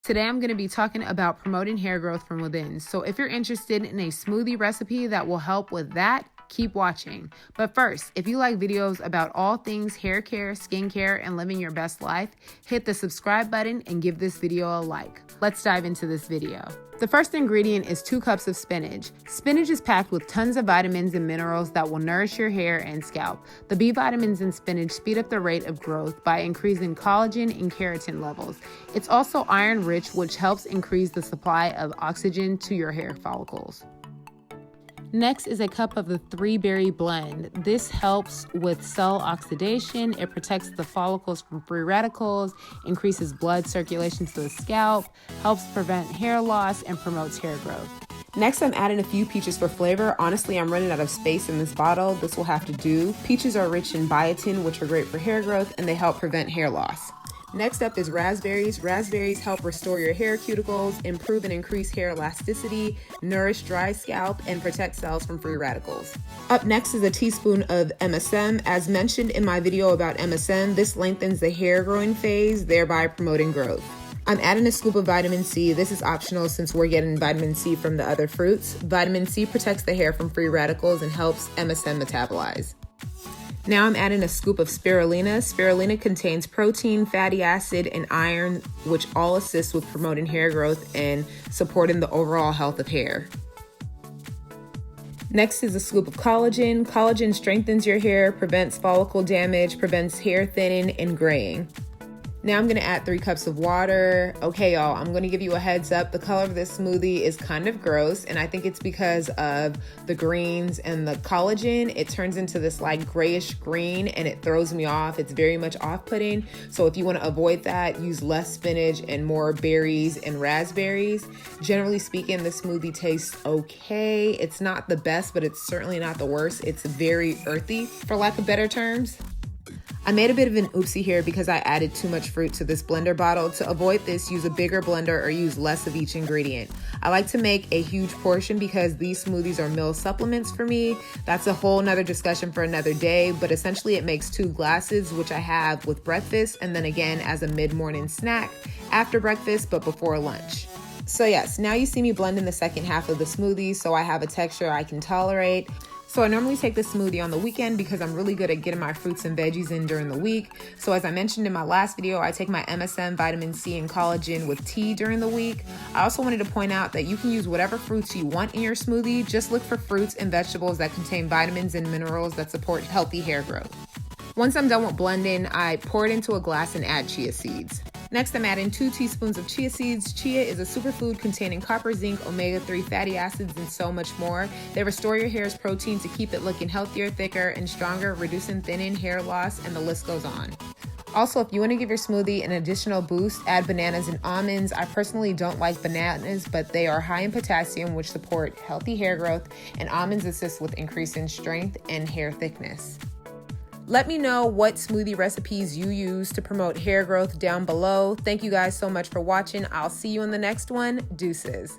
Today I'm going to be talking about promoting hair growth from within. So if you're interested in a smoothie recipe that will help with that, keep watching. But first, if you like videos about all things hair care, skincare, and living your best life, hit the subscribe button and give this video a like. Let's dive into this video. The first ingredient is 2 cups of spinach. Spinach is packed with tons of vitamins and minerals that will nourish your hair and scalp. The B vitamins in spinach speed up the rate of growth by increasing collagen and keratin levels. It's also iron rich, which helps increase the supply of oxygen to your hair follicles. Next is a cup of the 3-berry blend. This helps with cell oxidation, it protects the follicles from free radicals, increases blood circulation to the scalp, helps prevent hair loss, and promotes hair growth. Next, I'm adding a few peaches for flavor. Honestly, I'm running out of space in this bottle. This will have to do. Peaches are rich in biotin, which are great for hair growth, and they help prevent hair loss. Next up is raspberries. Raspberries help restore your hair cuticles, improve and increase hair elasticity, nourish dry scalp, and protect cells from free radicals. Up next is a teaspoon of MSM. As mentioned in my video about MSM, this lengthens the hair growing phase, thereby promoting growth. I'm adding a scoop of vitamin C. This is optional since we're getting vitamin C from the other fruits. Vitamin C protects the hair from free radicals and helps MSM metabolize. Now I'm adding a scoop of spirulina. Spirulina contains protein, fatty acid, and iron, which all assist with promoting hair growth and supporting the overall health of hair. Next is a scoop of collagen. Collagen strengthens your hair, prevents follicle damage, prevents hair thinning and graying. Now I'm gonna add 3 cups of water. Okay, y'all, I'm gonna give you a heads up. The color of this smoothie is kind of gross, and I think it's because of the greens and the collagen. It turns into this like grayish green, and it throws me off. It's very much off-putting. So if you wanna avoid that, use less spinach and more berries and raspberries. Generally speaking, the smoothie tastes okay. It's not the best, but it's certainly not the worst. It's very earthy, for lack of better terms. I made a bit of an oopsie here because I added too much fruit to this blender bottle. To avoid this, use a bigger blender or use less of each ingredient. I like to make a huge portion because these smoothies are meal supplements for me. That's a whole nother discussion for another day, but essentially it makes 2 glasses, which I have with breakfast, and then again as a mid-morning snack after breakfast, but before lunch. So yes, now you see me blending the second half of the smoothie so I have a texture I can tolerate. So I normally take this smoothie on the weekend because I'm really good at getting my fruits and veggies in during the week. So as I mentioned in my last video, I take my MSM, vitamin C, and collagen with tea during the week. I also wanted to point out that you can use whatever fruits you want in your smoothie. Just look for fruits and vegetables that contain vitamins and minerals that support healthy hair growth. Once I'm done with blending, I pour it into a glass and add chia seeds. Next, I'm adding 2 teaspoons of chia seeds. Chia is a superfood containing copper, zinc, omega-3 fatty acids, and so much more. They restore your hair's protein to keep it looking healthier, thicker, and stronger, reducing thinning, hair loss, and the list goes on. Also, if you want to give your smoothie an additional boost, add bananas and almonds. I personally don't like bananas, but they are high in potassium, which support healthy hair growth, and almonds assist with increasing strength and hair thickness. Let me know what smoothie recipes you use to promote hair growth down below. Thank you guys so much for watching. I'll see you in the next one. Deuces.